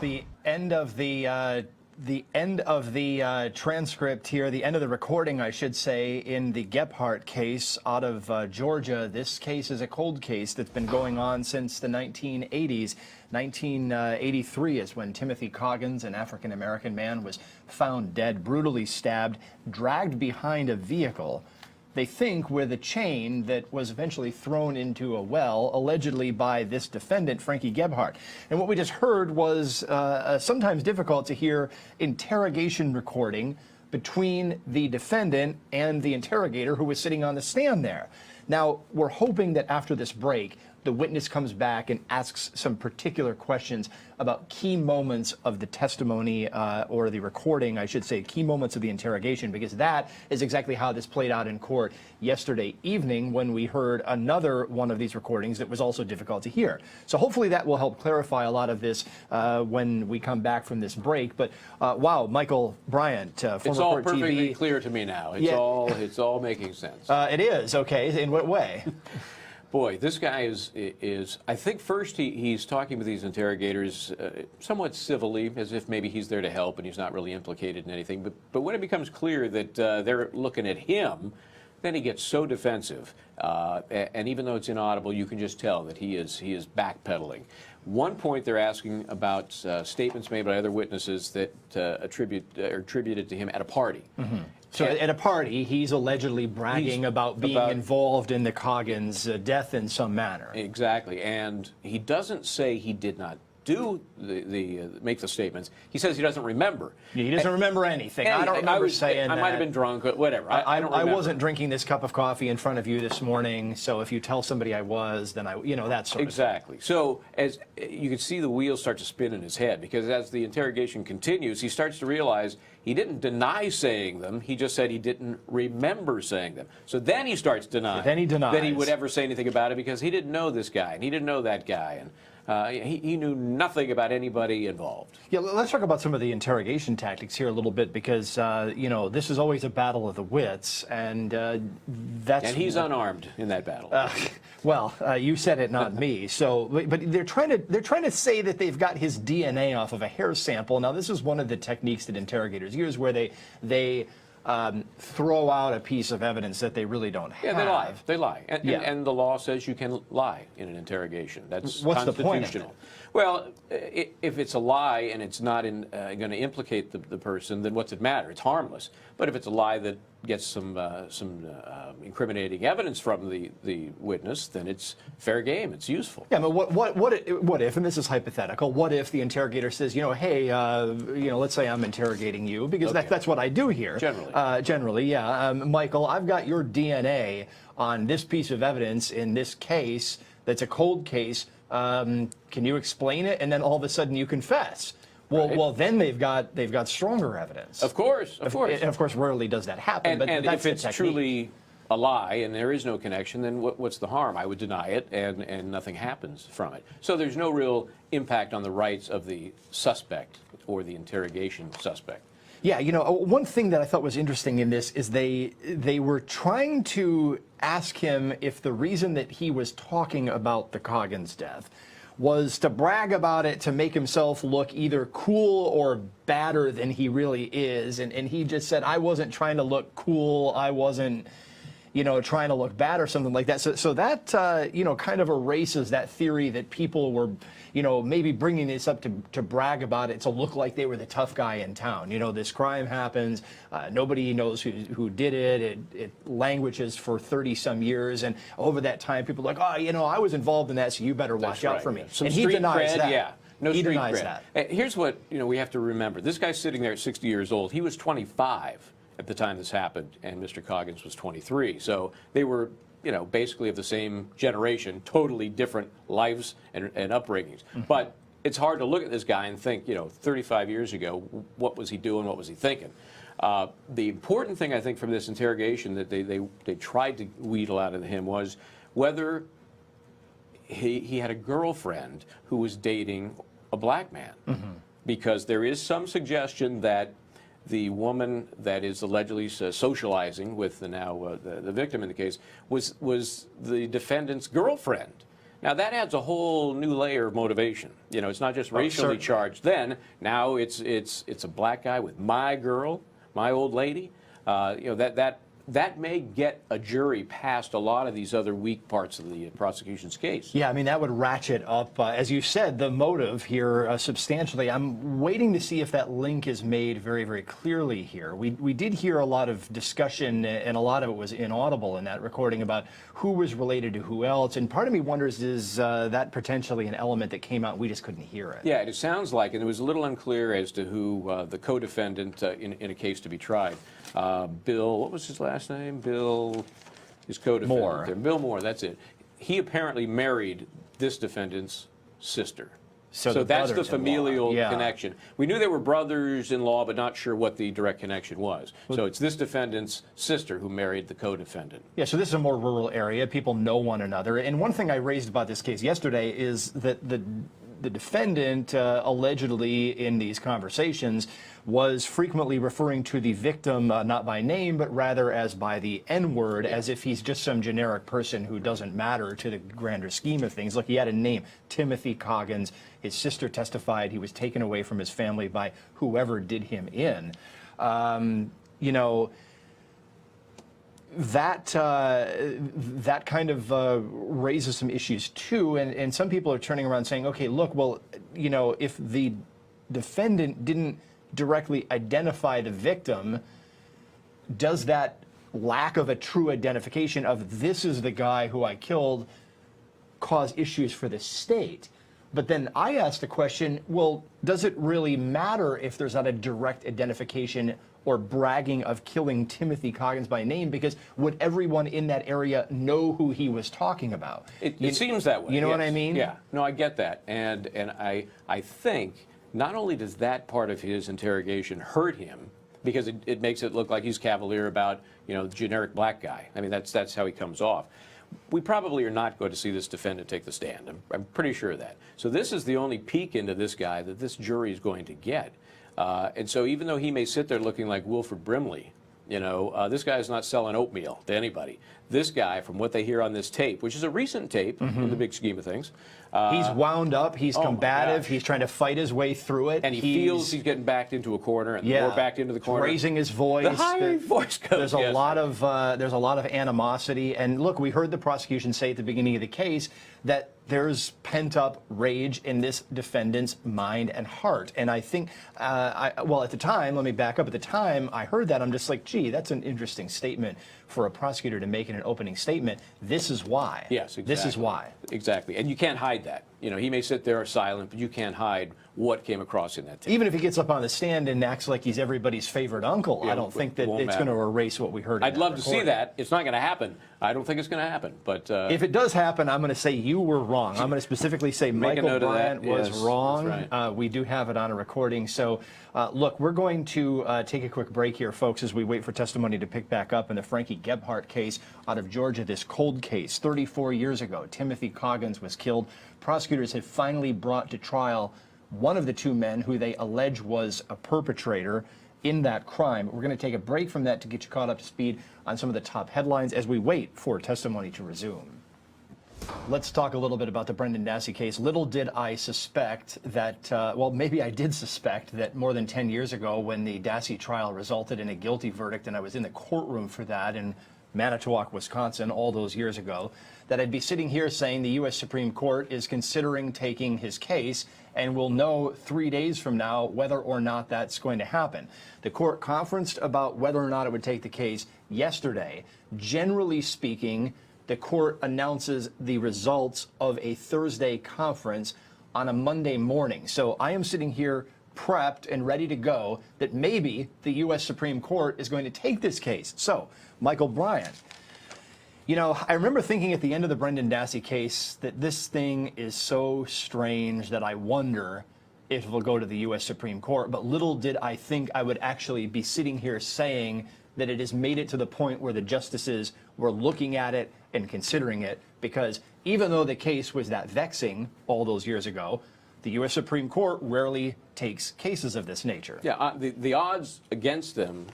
the end of the transcript here, the end of the recording, I should say, in the Gebhardt case out of Georgia. This case is a cold case that's been going on since the 1980s. 1983 is when Timothy Coggins, an African-American man, was found dead, brutally stabbed, dragged behind a vehicle, they think, with a chain that was eventually thrown into a well, allegedly by this defendant, Frankie Gebhardt. And what we just heard was sometimes difficult to hear interrogation recording between the defendant and the interrogator who was sitting on the stand there. Now, we're hoping that after this break, the witness comes back and asks some particular questions about key moments of the testimony or the recording, I should say, key moments of the interrogation, because that is exactly how this played out in court yesterday evening when we heard another one of these recordings that was also difficult to hear. So hopefully that will help clarify a lot of this when we come back from this break. But wow, Michel Bryant, former It's all Court perfectly TV. clear to me now. It's all making sense. It is, okay. In what way? Boy, this guy is I think first he's talking with these interrogators somewhat civilly, as if maybe he's there to help and he's not really implicated in anything. But when it becomes clear that they're looking at him, then he gets so defensive. And even though it's inaudible, you can just tell that he is backpedaling. One point they're asking about statements made by other witnesses that are attributed to him at a party. Mm-hmm. So at a party, he's allegedly bragging about being involved in the Coggins death in some manner. Exactly, and he doesn't say he did not do make the statements. He says he doesn't remember. Yeah, he doesn't remember anything. I don't remember saying that. I might have been drunk, whatever. I don't remember. I wasn't drinking this cup of coffee in front of you this morning, so if you tell somebody I was, then that sort of Exactly. So as you can see the wheels start to spin in his head, because as the interrogation continues, he starts to realize he didn't deny saying them. He just said he didn't remember saying them. So then he starts denying. Then he denies that he would ever say anything about it, because he didn't know this guy and he didn't know that guy, and he knew nothing about anybody involved. Yeah, let's talk about some of the interrogation tactics here a little bit, because this is always a battle of the wits, and and he's unarmed in that battle. Well, you said it, not me. So, but they're trying to say that they've got his DNA off of a hair sample. Now, this is one of the techniques that interrogators use, where they throw out a piece of evidence that they really don't have. Yeah, they lie. And the law says you can lie in an interrogation. That's What's constitutional. The point of it? Well, if it's a lie and it's not going to implicate the person, then what's it matter? It's harmless. But if it's a lie that gets some incriminating evidence from the witness, then it's fair game. It's useful. Yeah, but what if, and this is hypothetical, what if the interrogator says, hey, let's say I'm interrogating you, because that's what I do here. Generally. Yeah. Michael, I've got your DNA on this piece of evidence in this case that's a cold case. Can you explain it? And then all of a sudden you confess. Well, then they've got stronger evidence. Of course. And of course, rarely does that happen. And that's if it's truly a lie and there is no connection, then what's the harm? I would deny it, and nothing happens from it. So there's no real impact on the rights of the suspect or the interrogation suspect. Yeah, one thing that I thought was interesting in this is they were trying to ask him if the reason that he was talking about the Coggins death was to brag about it, to make himself look either cool or badder than he really is. And he just said, I wasn't trying to look cool, I wasn't trying to look bad or something like that. So that, kind of erases that theory that people were, maybe bringing this up to brag about it, to look like they were the tough guy in town. This crime happens, nobody knows who did it, it languishes for 30-some years, and over that time, people are like, I was involved in that, so you better watch out for me. And he denies that. Yeah. No he street denies cred. that. Here's what we have to remember. This guy's sitting there at 60 years old. He was 25 at the time this happened, and Mr. Coggins was 23. So they were, basically of the same generation, totally different lives and upbringings. Mm-hmm. But it's hard to look at this guy and think, 35 years ago, what was he doing? What was he thinking? The important thing, I think, from this interrogation that they tried to wheedle out of him was whether he had a girlfriend who was dating a black man. Mm-hmm. Because there is some suggestion that the woman that is allegedly socializing with the victim in the case was the defendant's girlfriend. Now that adds a whole new layer of motivation. You know, it's not just racially certainly. charged. Then now it's a black guy with my girl, my old lady. You know, that may get a jury past a lot of these other weak parts of the prosecution's case. Yeah, I mean, that would ratchet up, as you said, the motive here substantially. I'm waiting to see if that link is made very, very clearly here. We did hear a lot of discussion, and a lot of it was inaudible in that recording about who was related to who else. And part of me wonders, is that potentially an element that came out and we just couldn't hear it? Yeah, it sounds like, and it was a little unclear as to who the co-defendant in a case to be tried. Bill, what was his last name? Bill, his co-defendant. Moore. There. Bill Moore, that's it. He apparently married this defendant's sister. So that's the familial connection. We knew they were brothers-in-law, but not sure what the direct connection was. So it's this defendant's sister who married the co-defendant. Yeah, so this is a more rural area. People know one another. And one thing I raised about this case yesterday is that the defendant allegedly in these conversations was frequently referring to the victim not by name, but rather as by the N-word, as if he's just some generic person who doesn't matter to the grander scheme of things. Look, he had a name, Timothy Coggins. His sister testified he was taken away from his family by whoever did him in. You know, that kind of raises some issues too, and some people are turning around saying, okay, look, well, you know, if the defendant didn't directly identify the victim, does that lack of a true identification of this is the guy who I killed cause issues for the state? But then I asked the question, well, does it really matter if there's not a direct identification or bragging of killing Timothy Coggins by name, because would everyone in that area know who he was talking about? It seems that way. You know what I mean? Yeah. No, I get that. And I think not only does that part of his interrogation hurt him, because it makes it look like he's cavalier about, you know, the generic black guy. I mean, that's how he comes off. We probably are not going to see this defendant take the stand. I'm pretty sure of that. So this is the only peek into this guy that this jury is going to get. And so even though he may sit there looking like Wilford Brimley, you know, this guy's not selling oatmeal to anybody. This guy, from what they hear on this tape, which is a recent tape in the big scheme of things. He's wound up, he's combative, he's trying to fight his way through it. And he feels he's getting backed into a corner and more backed into the corner. Raising his voice. The higher voice goes. There's a lot of animosity. And look, we heard the prosecution say at the beginning of the case that there's pent-up rage in this defendant's mind and heart. And I think, well, at the time, let me back up. At the time I heard that, I'm just like, gee, that's an interesting statement for a prosecutor to make in an opening statement. This is why. Yes, exactly. This is why. Exactly. And you can't hide that. You know, he may sit there silent, but you can't hide what came across in that tape. Even if he gets up on the stand and acts like he's everybody's favorite uncle, I don't think that it's going to erase what we heard. I'd love to see that. It's not going to happen. I don't think it's going to happen. But if it does happen, I'm going to say you were wrong. I'm going to specifically say Michel Bryant was wrong. That's right. We do have it on a recording. So, look, we're going to take a quick break here, folks, as we wait for testimony to pick back up in the Frankie Gebhardt case out of Georgia, this cold case. 34 years ago, Timothy Coggins was killed. Prosecutors have finally brought to trial one of the two men who they allege was a perpetrator in that crime. We're going to take a break from that to get you caught up to speed on some of the top headlines as we wait for testimony to resume. Let's talk a little bit about the Brendan Dassey case. Little did I suspect that, well, maybe I did suspect that more than 10 years ago when the Dassey trial resulted in a guilty verdict, and I was in the courtroom for that in Manitowoc, Wisconsin, all those years ago, that I'd be sitting here saying the U.S. Supreme Court is considering taking his case, and we'll know 3 days from now whether or not that's going to happen. The court conferenced about whether or not it would take the case yesterday. Generally speaking, the court announces the results of a Thursday conference on a Monday morning. So I am sitting here prepped and ready to go that maybe the U.S. Supreme Court is going to take this case. So, Michel Bryant, you know, I remember thinking at the end of the Brendan Dassey case that this thing is so strange that I wonder if it will go to the U.S. Supreme Court. But little did I think I would actually be sitting here saying that it has made it to the point where the justices were looking at it and considering it, because even though the case was that vexing all those years ago, the U.S. Supreme Court rarely takes cases of this nature. Yeah, the odds against them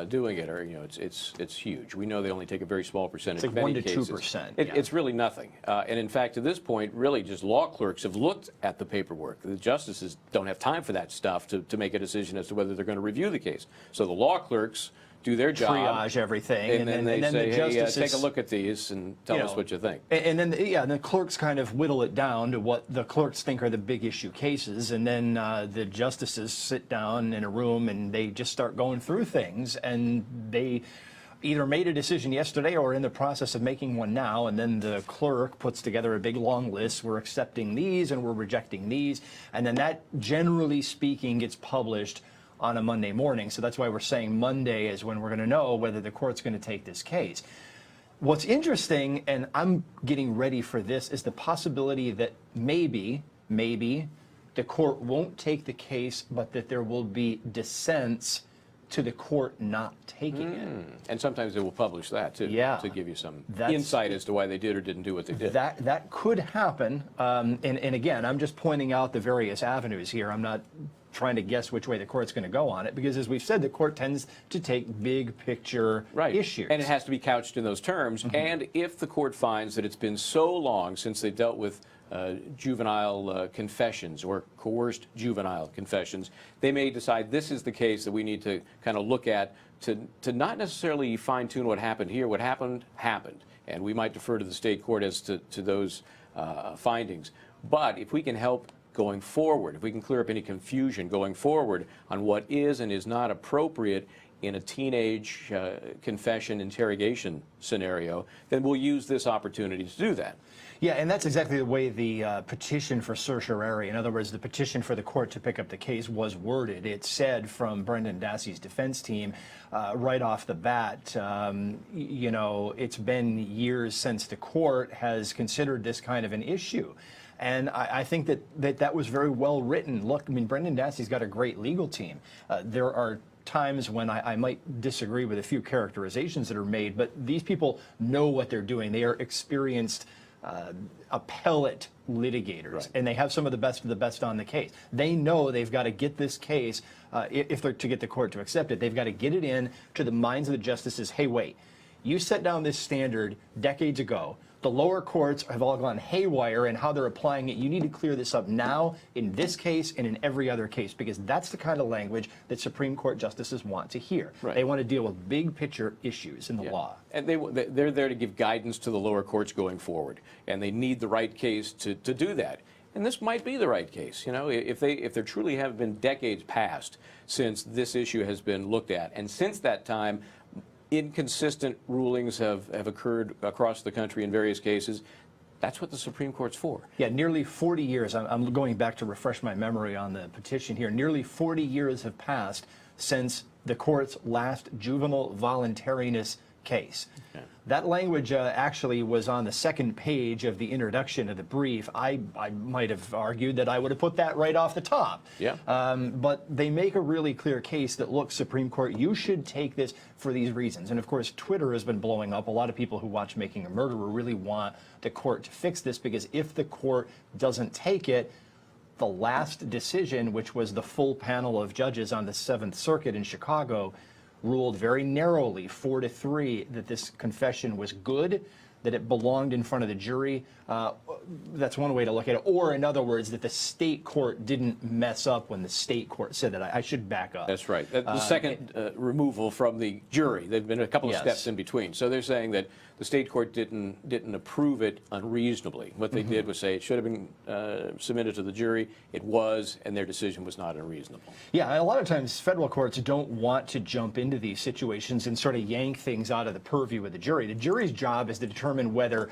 doing it are, it's huge. We know they only take a very small percentage. It's like of 1 any to cases. 2%. It's really nothing. And in fact, to this point, really just law clerks have looked at the paperwork. The justices don't have time for that stuff to make a decision as to whether they're going to review the case. So the law clerks do their job, triage everything, and then they say, hey, take a look at these and tell us what you think. And then, and the clerks kind of whittle it down to what the clerks think are the big issue cases, and then the justices sit down in a room and they just start going through things, and they either made a decision yesterday or in the process of making one now, and then the clerk puts together a big long list. We're accepting these and we're rejecting these, and then that, generally speaking, gets published on a Monday morning. So that's why we're saying Monday is when we're going to know whether the court's going to take this case. What's interesting, and I'm getting ready for this, is the possibility that maybe the court won't take the case, but that there will be dissents to the court not taking it. And sometimes they will publish that too, to give you some insight as to why they did or didn't do what they did. That could happen. And again, I'm just pointing out the various avenues here. I'm not trying to guess which way the court's going to go on it, because as we've said, the court tends to take big picture issues. And it has to be couched in those terms. And if the court finds that it's been so long since they dealt with juvenile confessions or coerced juvenile confessions, they may decide this is the case that we need to kind of look at to not necessarily fine-tune what happened here. What happened, happened. And we might defer to the state court as to those findings. But if we can help going forward, if we can clear up any confusion going forward on what is and is not appropriate in a teenage confession interrogation scenario, then we'll use this opportunity to do that. Yeah, and that's exactly the way the petition for certiorari, in other words, the petition for the court to pick up the case, was worded. It said from Brendan Dassey's defense team right off the bat, it's been years since the court has considered this kind of an issue. And I think that was very well written. Look, I mean, Brendan Dassey's got a great legal team. There are times when I might disagree with a few characterizations that are made, but these people know what they're doing. They are experienced appellate litigators, and they have some of the best on the case. They know they've got to get this case, if they're to get the court to accept it, they've got to get it in to the minds of the justices. Hey, wait, you set down this standard decades ago. The lower courts have all gone haywire in how they're applying it. You need to clear this up now in this case and in every other case, because that's the kind of language that Supreme Court justices want to hear. They want to deal with big picture issues in the law. And they're there to give guidance to the lower courts going forward, and they need the right case to do that. And this might be the right case. If there truly have been decades past since this issue has been looked at, and since that time, inconsistent rulings have occurred across the country in various cases. That's what the Supreme Court's for. Yeah, nearly 40 years. I'm going back to refresh my memory on the petition here. Nearly 40 years have passed since the court's last juvenile voluntariness case. That language actually was on the second page of the introduction of the brief. I might have argued that I would have put that right off the top. But they make a really clear case that, look, Supreme Court, you should take this for these reasons. And of course, Twitter has been blowing up. A lot of people who watch Making a Murderer really want the court to fix this, because if the court doesn't take it, the last decision, which was the full panel of judges on the 7th Circuit in Chicago, ruled very narrowly, 4-3, that this confession was good, that it belonged in front of the jury. That's one way to look at it. Or, in other words, that the state court didn't mess up when the state court said that. I should back up. That's right. The second removal from the jury. There've been a couple of steps in between. So they're saying that the state court didn't approve it unreasonably. What they did was say it should have been submitted to the jury. It was, and their decision was not unreasonable. Yeah, and a lot of times federal courts don't want to jump into these situations and sort of yank things out of the purview of the jury. The jury's job is to determine whether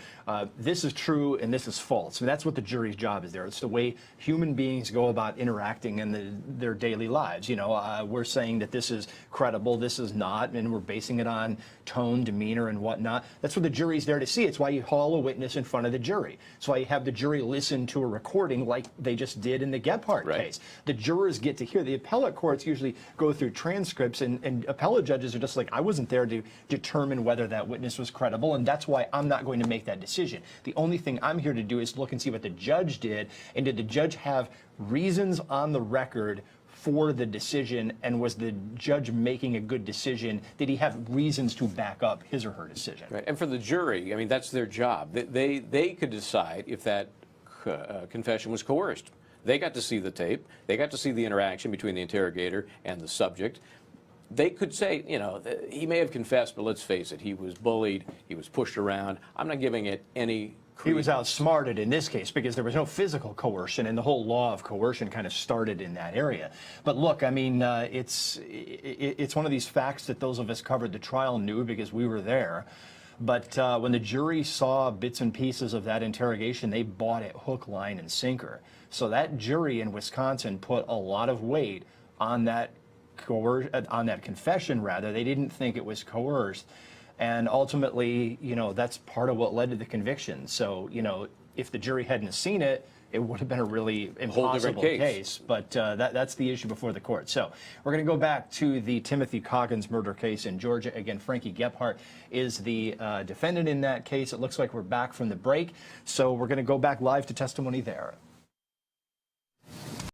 this is true and this is false. And that's what the jury's job is there. It's the way human beings go about interacting in their daily lives. We're saying that this is credible, this is not, and we're basing it on tone, demeanor, and whatnot. That's what the jury's there to see. It's why you haul a witness in front of the jury. It's why you have the jury listen to a recording like they just did in the Gebhardt case. The jurors get to hear. The appellate courts usually go through transcripts, and appellate judges are just like, I wasn't there to determine whether that witness was credible, and that's why I'm not going to make that decision. The only thing I'm here to do is look and see what the judge did, and did the judge have reasons on the record for the decision, and was the judge making a good decision? Did he have reasons to back up his or her decision? Right. And for the jury, I mean, that's their job. They could decide if that confession was coerced. They got to see the tape. They got to see the interaction between the interrogator and the subject. They could say, you know, he may have confessed, but let's face it, he was bullied, he was pushed around. I'm not giving it any credence. He was outsmarted in this case because there was no physical coercion, and the whole law of coercion kind of started in that area. But look, I mean, it's one of these facts that those of us covered the trial knew because we were there. But when the jury saw bits and pieces of that interrogation, they bought it hook, line, and sinker. So that jury in Wisconsin put a lot of weight on that confession. Rather, they didn't think it was coerced. And ultimately, you know, that's part of what led to the conviction. So, you know, if the jury hadn't seen it, it would have been a really impossible case. But that's the issue before the court. So we're going to go back to the Timothy Coggins murder case in Georgia. Again, Frankie Gebhardt is the defendant in that case. It looks like we're back from the break. So we're going to go back live to testimony there.